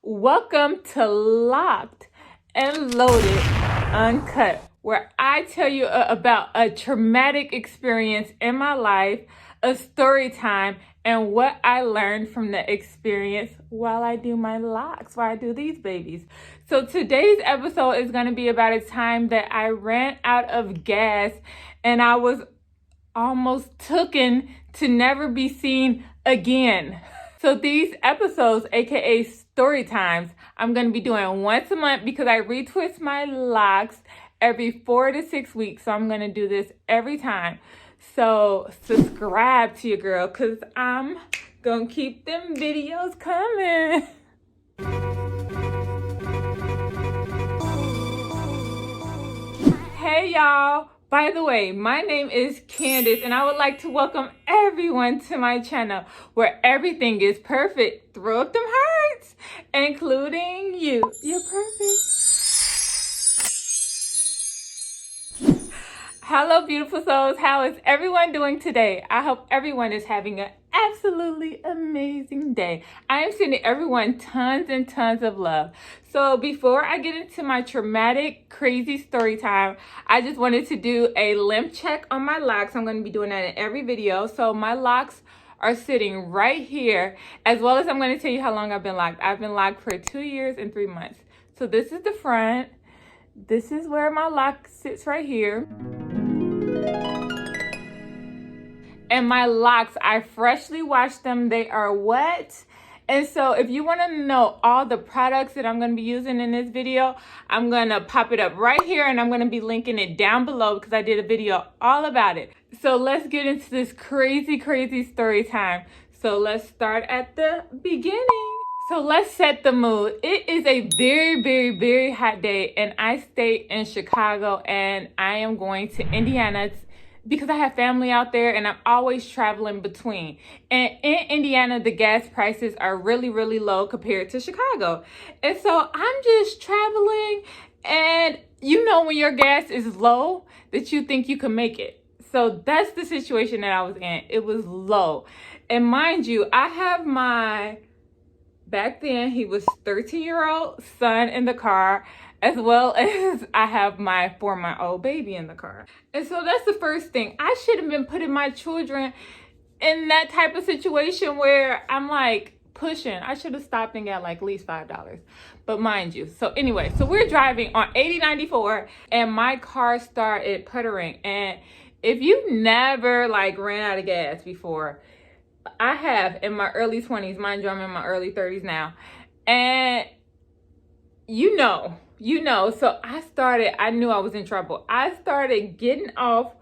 Welcome to Locked and Loaded Uncut, where I tell you about a traumatic experience in my life, a story time, and what I learned from the experience while I do my locks, while I do these babies. So today's episode is going to be about a time that I ran out of gas and I was almost taken to never be seen again. So these episodes, aka story times, I'm going to be doing once a month because I retwist my locks every 4 to 6 weeks. So I'm going to do this every time. So subscribe to your girl because I'm going to keep them videos coming. Hey y'all. By the way, my name is Candace and I would like to welcome everyone to my channel where everything is perfect. Throw up them hearts, including you. You're perfect. Hello, beautiful souls. How is everyone doing today? I hope everyone is having an absolutely amazing day. I am sending everyone tons and tons of love. So before I get into my traumatic, crazy story time, I just wanted to do a limp check on my locks. I'm going to be doing that in every video. So my locks are sitting right here, as well as I'm going to tell you how long I've been locked. I've been locked for 2 years and 3 months. So this is the front. This is where my lock sits right here. And my locks, I freshly washed them. They are wet. And so if you want to know all the products that I'm going to be using in this video, I'm going to pop it up right here and I'm going to be linking it down below because I did a video all about it. So let's get into this crazy, crazy story time. So let's start at the beginning. So let's set the mood. It is a very, very, very hot day and I stay in Chicago and I am going to Indiana because I have family out there and I'm always traveling between. And in Indiana, the gas prices are really, really low compared to Chicago. And so I'm just traveling and you know when your gas is low that you think you can make it. So that's the situation that I was in. It was low. And mind you, I have my, back then he was 13-year-old son in the car, as well as I have my 4-month-old baby in the car. And so that's the first thing. I should have been putting my children in that type of situation where I'm like pushing. I should have stopped and got like at least $5. But mind you, so anyway, so we're driving on 8094 and my car started puttering. And if you never like ran out of gas before, I have in my early 20s, mind you, I'm in my early 30s now. And you know, so I knew I was in trouble. I started getting off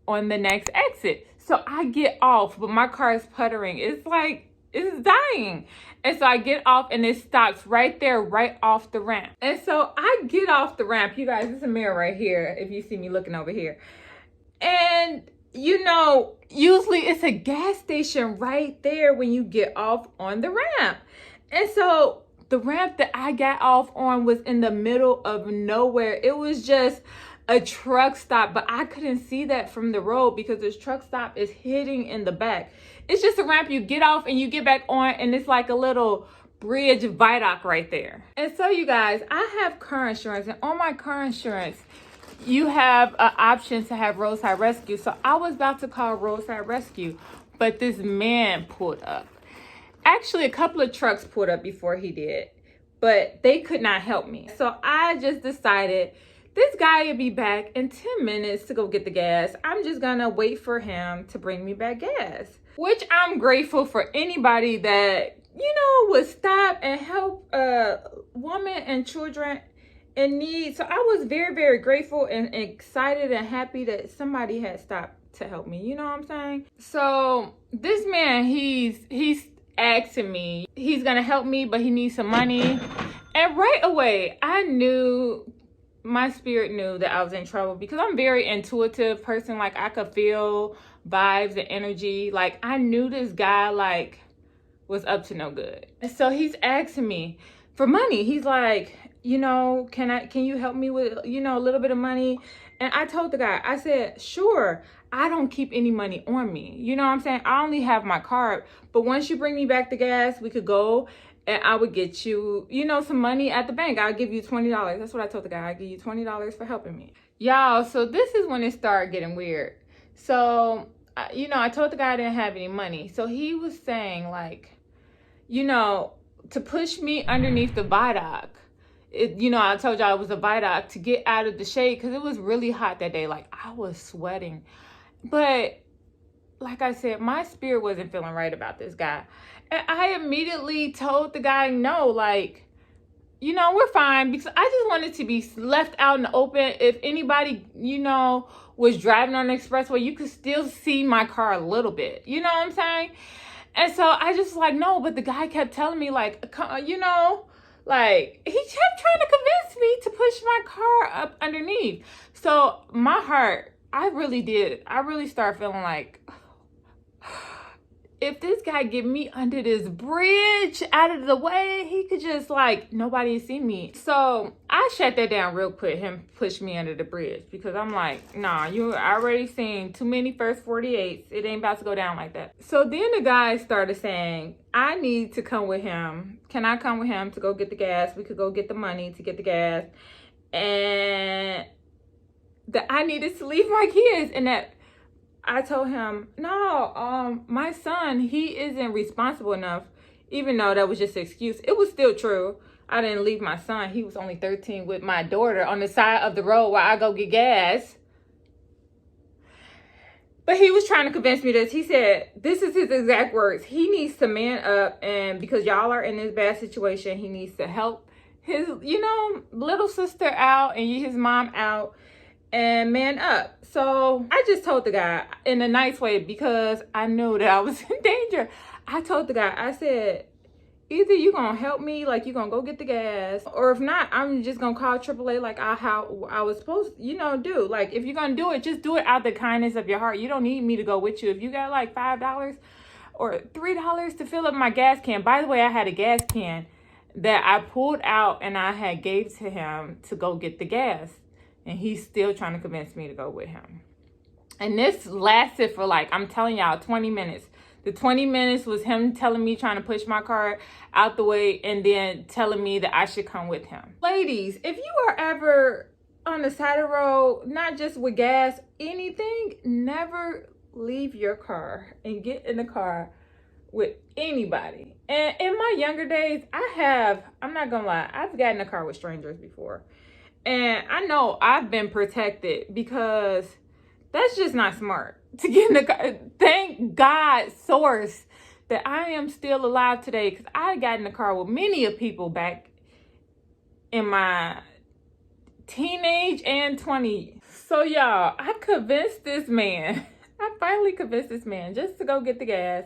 on the next exit. So I get off, but my car is puttering. It's like, it's dying. And so I get off and it stops right there, right off the ramp. And so I get off the ramp. You guys, there's a mirror right here if you see me looking over here. And you know, usually it's a gas station right there when you get off on the ramp. And so the ramp that I got off on was in the middle of nowhere. It was just a truck stop, but I couldn't see that from the road because this truck stop is hitting in the back. It's just a ramp you get off and you get back on, and it's like a little bridge viaduct right there. And so you guys, I have car insurance, and on my car insurance, you have an option to have roadside rescue. So I was about to call roadside rescue, but this man pulled up. Actually, a couple of trucks pulled up before he did, but they could not help me. So I just decided this guy will be back in 10 minutes to go get the gas. I'm just gonna wait for him to bring me back gas, which I'm grateful for anybody that, you know, would stop and help a woman and children in need. So I was very, very grateful and excited and happy that somebody had stopped to help me. You know what I'm saying? So this man, he's asking me, he's gonna help me, but he needs some money. And right away, I knew, my spirit knew that I was in trouble because I'm a very intuitive person. Like I could feel vibes and energy. Like I knew this guy like was up to no good. And so he's asking me for money. He's like, you know, can you help me with, you know, a little bit of money? And I told the guy, I said, sure, I don't keep any money on me. You know what I'm saying? I only have my card, but once you bring me back the gas, we could go and I would get you, you know, some money at the bank. I'll give you $20. That's what I told the guy. I'll give you $20 for helping me. Y'all, so this is when it started getting weird. So, you know, I told the guy I didn't have any money. So he was saying, like, you know, to push me underneath the viaduct. You know, I told y'all it was a viaduct to get out of the shade because it was really hot that day. Like, I was sweating. But like I said, my spirit wasn't feeling right about this guy. And I immediately told the guy, no, like, you know, we're fine, because I just wanted to be left out in the open. If anybody, you know, was driving on the expressway, you could still see my car a little bit. You know what I'm saying? And so I just like, no, but the guy kept telling me, like, you know, like, he kept trying to convince me to push my car up underneath. So my heart, I really started feeling like, if this guy get me under this bridge out of the way, he could just, like, nobody see me. So I shut that down real quick, him push me under the bridge, because I'm like, nah, you already seen too many first 48s. It ain't about to go down like that. So then the guy started saying, I need to come with him. Can I come with him to go get the gas? We could go get the money to get the gas. And that I needed to leave my kids, and that I told him, no, my son, he isn't responsible enough. Even though that was just an excuse, it was still true. I didn't leave my son. He was only 13 with my daughter on the side of the road while I go get gas. But he was trying to convince me this. He said, this is his exact words. He needs to man up, and because y'all are in this bad situation, he needs to help his, you know, little sister out and his mom out and man up. So I just told the guy in a nice way, because I knew that I was in danger. I told the guy, I said, either you gonna help me, like you gonna go get the gas, or if not, I'm just gonna call AAA like how I was supposed to, you know, do. Like, if you're gonna do it, just do it out the kindness of your heart. You don't need me to go with you. If you got like $5 or $3 to fill up my gas can. By the way, I had a gas can that I pulled out and I had gave to him to go get the gas. And he's still trying to convince me to go with him. And this lasted for, like, I'm telling y'all, 20 minutes. The 20 minutes was him telling me, trying to push my car out the way, and then telling me that I should come with him. Ladies, if you are ever on the side of the road, not just with gas, anything, never leave your car and get in the car with anybody. And in my younger days, I'm not gonna lie, I've gotten in a car with strangers before. And I know I've been protected, because that's just not smart to get in the car. Thank God, source, that I am still alive today, because I got in the car with many of people back in my teenage and 20s. So y'all, I convinced this man. I finally convinced this man just to go get the gas.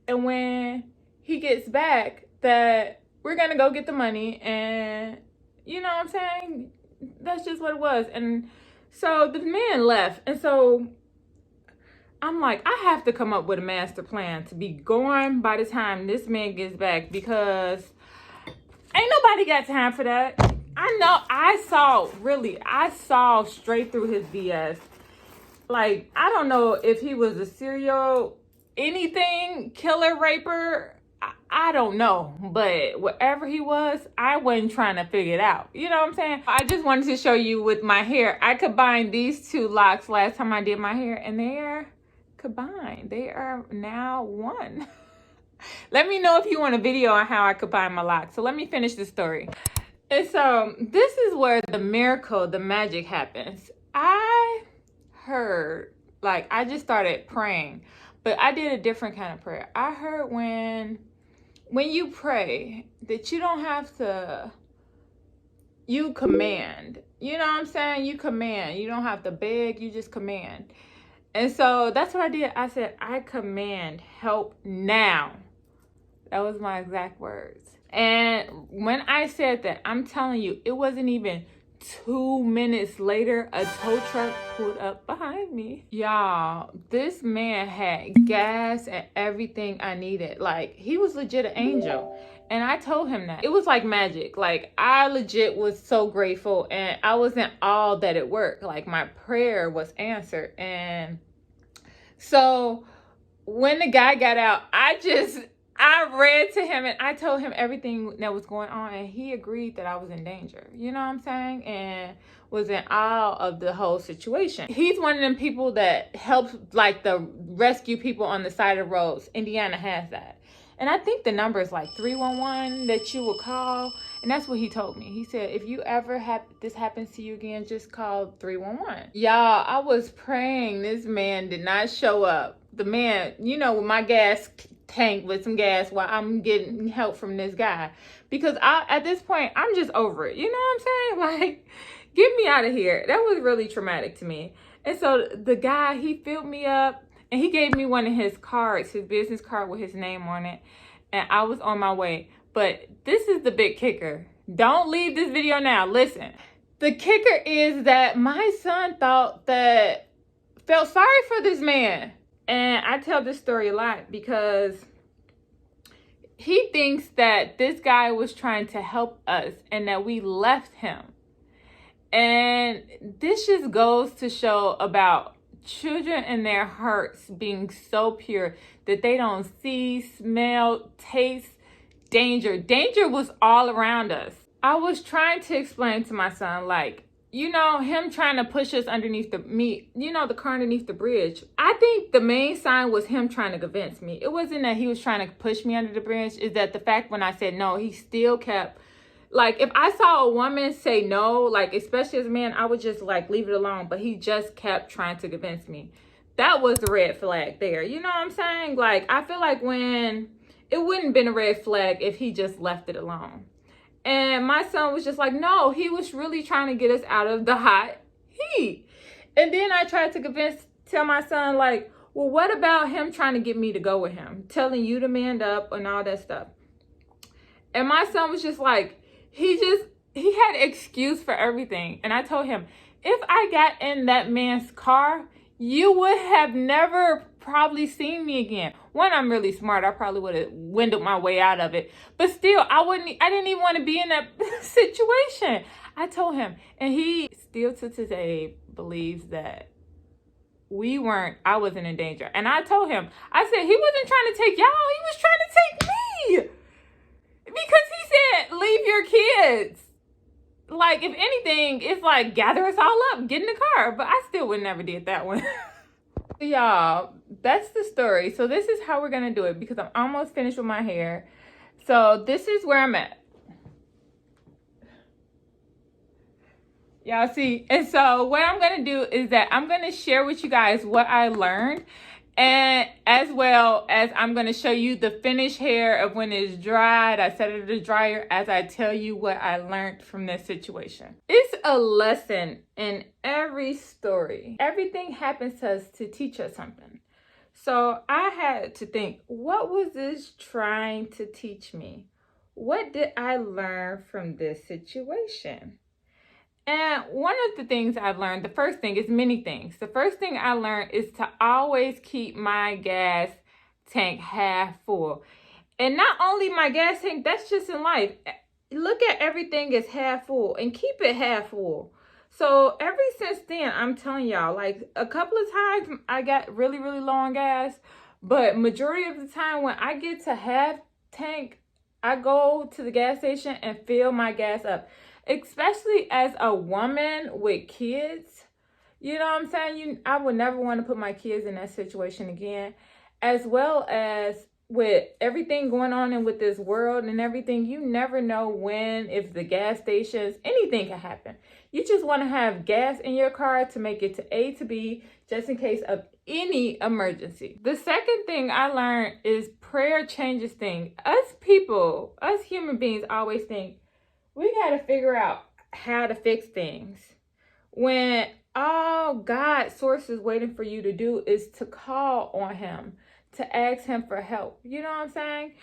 And when he gets back, that we're going to go get the money. And you know what I'm saying? That's just what it was. And so the man left. And so I'm like, I have to come up with a master plan to be going by the time this man gets back, because ain't nobody got time for that. I know, I saw straight through his BS. Like, I don't know if he was a serial killer, raper. I don't know, but whatever he was, I wasn't trying to figure it out. You know what I'm saying? I just wanted to show you with my hair. I combined these two locks last time I did my hair, and they are combined. They are now one. Let me know if you want a video on how I combine my locks. So let me finish the story. And so this is where the miracle, the magic happens. I heard, like, I just started praying, but I did a different kind of prayer. I heard when you pray that you don't have to, you command. You know what I'm saying? You command. You don't have to beg, you just command. And so that's what I did. I said, I command help now. That was my exact words. And when I said that, I'm telling you, it wasn't even 2 minutes later, a tow truck pulled up behind me. Y'all, this man had gas and everything I needed. Like, he was legit an angel. And I told him that. It was like magic. Like, I legit was so grateful, and I wasn't all that it worked. Like, my prayer was answered. And so when the guy got out, I I read to him and I told him everything that was going on, and he agreed that I was in danger. You know what I'm saying? And was in awe of the whole situation. He's one of them people that helps like the rescue people on the side of roads. Indiana has that. And I think the number is like 311 that you will call. And that's what he told me. He said, if you ever have this happens to you again, just call 311. Y'all, I was praying this man did not show up. The man, you know, with my gas tank with some gas while I'm getting help from this guy. Because at this point, I'm just over it. You know what I'm saying? Like, get me out of here. That was really traumatic to me. And so the guy, he filled me up. And he gave me one of his cards, his business card with his name on it. And I was on my way. But this is the big kicker. Don't leave this video now. Listen. The kicker is that my son felt sorry for this man. And I tell this story a lot because he thinks that this guy was trying to help us and that we left him. And this just goes to show about children and their hearts being so pure that they don't see, smell, taste danger. Danger was all around us. I was trying to explain to my son, like, you know, him trying to push us underneath the car underneath the bridge. I think the main sign was him trying to convince me. It wasn't that he was trying to push me under the bridge. Is that the fact when I said no, he still kept. Like, if I saw a woman say no, like, especially as a man, I would just, like, leave it alone. But he just kept trying to convince me. That was the red flag there. You know what I'm saying? Like, I feel like it wouldn't have been a red flag if he just left it alone. And my son was just like, no, he was really trying to get us out of the hot heat. And then I tried to tell my son, like, well, what about him trying to get me to go with him? Telling you to man up and all that stuff. And my son was just like, he had an excuse for everything. And I told him, if I got in that man's car, you would have never probably seen me again. One, I'm really smart. I probably would have windowed my way out of it. But still, I didn't even want to be in that situation. I told him. And he still to today believes that I wasn't in danger. And I told him, I said, he wasn't trying to take y'all. He was trying to take me. Because he said, leave your kids. Like, if anything, it's like, gather us all up, get in the car. But I still would never did that one. Y'all, that's the story. So this is how we're going to do it because I'm almost finished with my hair. So this is where I'm at. Y'all see? And so what I'm going to do is that I'm going to share with you guys what I learned. And as well as I'm going to show you the finished hair of when it's dried. I set it in the dryer as I tell you what I learned from this situation. It's a lesson in every story. Everything happens to us to teach us something. So I had to think, what was this trying to teach me? What did I learn from this situation? And one of the things I've learned, the first thing is many things. The first thing I learned is to always keep my gas tank half full. And not only my gas tank, that's just in life. Look at everything as half full and keep it half full. So ever since then, I'm telling y'all, like a couple of times I got really, really low on gas. But majority of the time when I get to half tank, I go to the gas station and fill my gas up. Especially as a woman with kids, you know what I'm saying? I would never want to put my kids in that situation again. As well as with everything going on and with this world and everything, you never know when, if the gas stations, anything can happen. You just want to have gas in your car to make it to A to B, just in case of any emergency. The second thing I learned is prayer changes things. Us people, us human beings always think, we got to figure out how to fix things when all God's source is waiting for you to do is to call on him, to ask him for help. You know what I'm saying?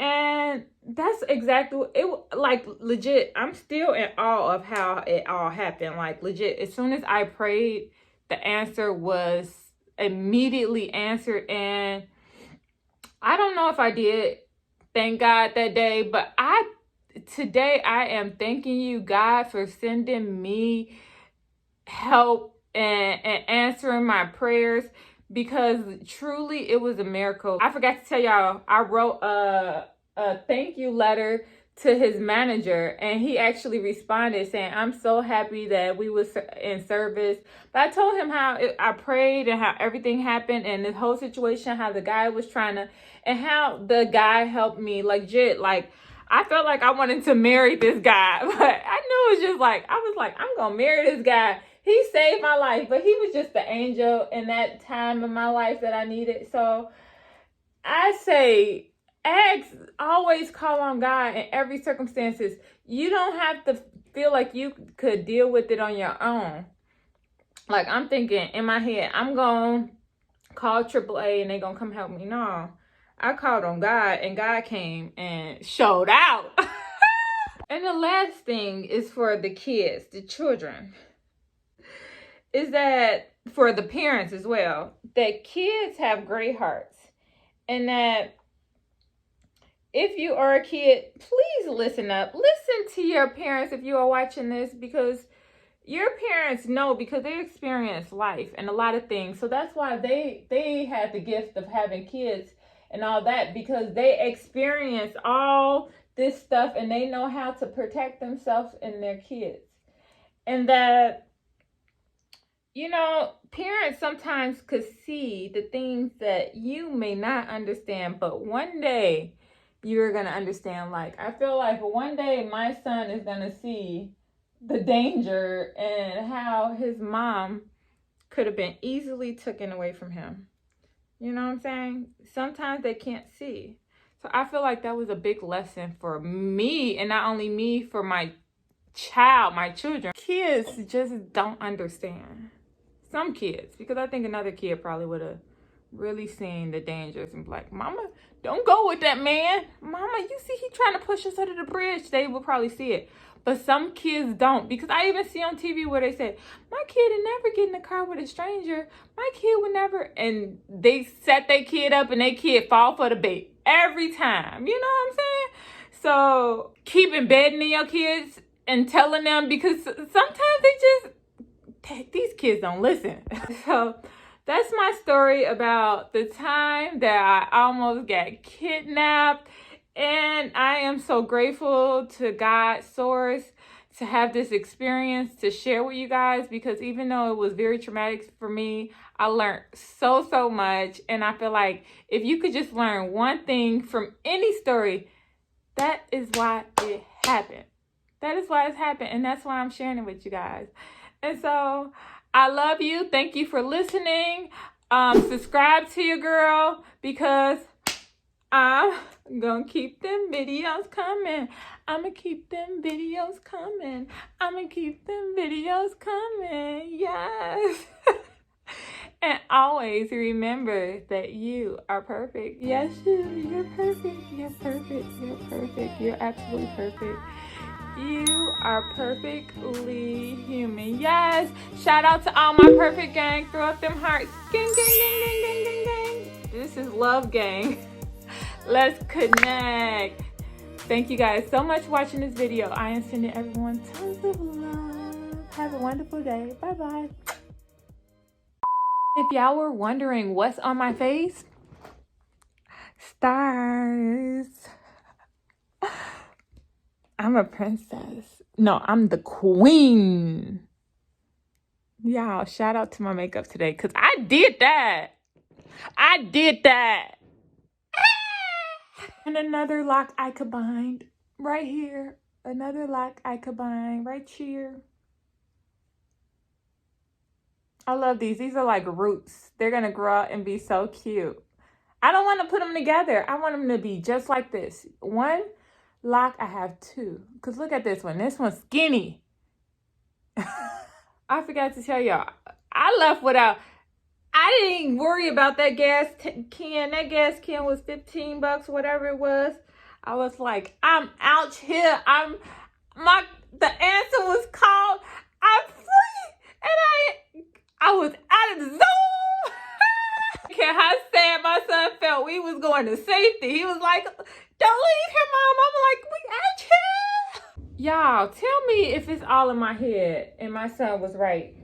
And that's exactly what it, like, legit, I'm still in awe of how it all happened. Like, legit, as soon as I prayed, the answer was immediately answered. And I don't know if I did thank God that day, but today I am thanking you, God, for sending me help and answering my prayers, because truly it was a miracle. I forgot to tell y'all, I wrote a thank you letter to his manager, and he actually responded saying, I'm so happy that we was in service. But I told him how I prayed and how everything happened, and this whole situation, how the guy was trying to, and how the guy helped me legit. Like, I felt like I wanted to marry this guy, but I knew it was just like, I was like, I'm gonna marry this guy. He saved my life, but he was just the angel in that time of my life that I needed. So I say, always call on God in every circumstances. You don't have to feel like you could deal with it on your own. Like, I'm thinking in my head, I'm going to call AAA and they're going to come help me. No, I called on God, and God came and showed out. And the last thing is for the kids, the children, is that for the parents as well, that kids have great hearts, and that if you are a kid, please listen up. Listen to your parents if you are watching this, because your parents know, because they experience life and a lot of things. So that's why they had the gift of having kids and all that, because they experience all this stuff and they know how to protect themselves and their kids. And that, you know, parents sometimes could see the things that you may not understand, but one day you're going to understand. Like, I feel like one day my son is going to see the danger and how his mom could have been easily taken away from him. You know what I'm saying? Sometimes they can't see. So I feel like that was a big lesson for me, and not only me, for my child, my children. Kids just don't understand. Some kids, because I think another kid probably would have really seen the dangers and be like, Mama, don't go with that man. Mama, you see he trying to push us under the bridge. They will probably see it. But some kids don't, because I even see on TV where they said, my kid would never get in the car with a stranger. My kid would never. And they set their kid up and their kid fall for the bait every time. You know what I'm saying? So keep embedding your kids and telling them, because sometimes these kids don't listen. So that's my story about the time that I almost got kidnapped. And I am so grateful to God's source to have this experience to share with you guys, because even though it was very traumatic for me, I learned so much. And I feel like if you could just learn one thing from any story, that is why it happened. That is why it's happened. And that's why I'm sharing it with you guys. And so I love you. Thank you for listening. Subscribe to your girl, because I'm gonna keep them videos coming. I'm gonna keep them videos coming. I'm gonna keep them videos coming. Yes. And always remember that you are perfect. Yes, you're perfect. You're perfect. You're perfect. You're absolutely perfect. You are perfectly human. Yes. Shout out to all my perfect gang. Throw up them hearts. Gang, gang, gang, gang, gang, gang, gang. This is Love Gang. Let's connect. Thank you guys so much for watching this video. I am sending everyone tons of love. Have a wonderful day. Bye-bye. If y'all were wondering what's on my face, stars. I'm a princess. No, I'm the queen. Y'all, shout out to my makeup today, because I did that. I did that. And another lock I could bind right here. Another lock I could bind right here. I love these. These are like roots. They're going to grow out and be so cute. I don't want to put them together. I want them to be just like this. One lock, I have two. Because look at this one. This one's skinny. I forgot to tell y'all. I left without... I didn't worry about that gas can. That gas can was $15, whatever it was. I was like, I'm out here. The answer was called. I'm free. And I was out of the zone. I don't care how sad my son felt. We was going to safety. He was like, don't leave here, Mom. I'm like, we out here. Y'all, tell me if it's all in my head and my son was right.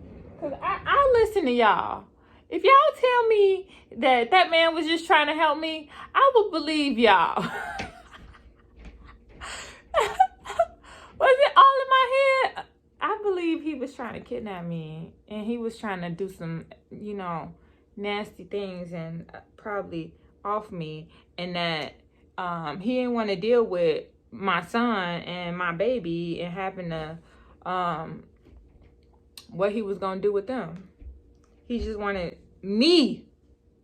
Because I listen to y'all. If y'all tell me that that man was just trying to help me, I would believe y'all. Was it all in my head? I believe he was trying to kidnap me, and he was trying to do some, you know, nasty things and probably off me, and that he didn't want to deal with my son and my baby and having to what he was gonna do with them. He just wanted me.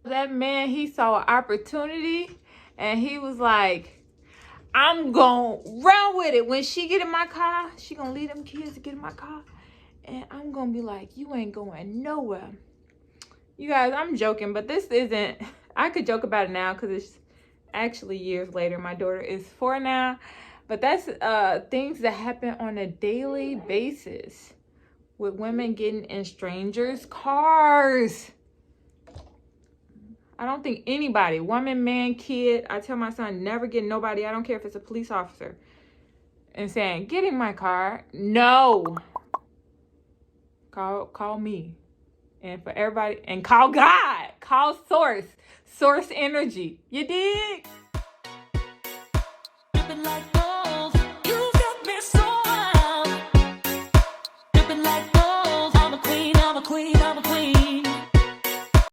That man, he saw an opportunity, and he was like, I'm gonna run with it. When she get in my car, she gonna leave them kids to get in my car, and I'm gonna be like, you ain't going nowhere. You guys, I'm joking, but this isn't, I could joke about it now because it's actually years later. My daughter is 4 now, but that's things that happen on a daily basis with women getting in strangers' cars. I don't think anybody, woman, man, kid, I tell my son, never get nobody, I don't care if it's a police officer, and saying, get in my car. No. Call me. And for everybody, and call God. Call Source energy. You dig?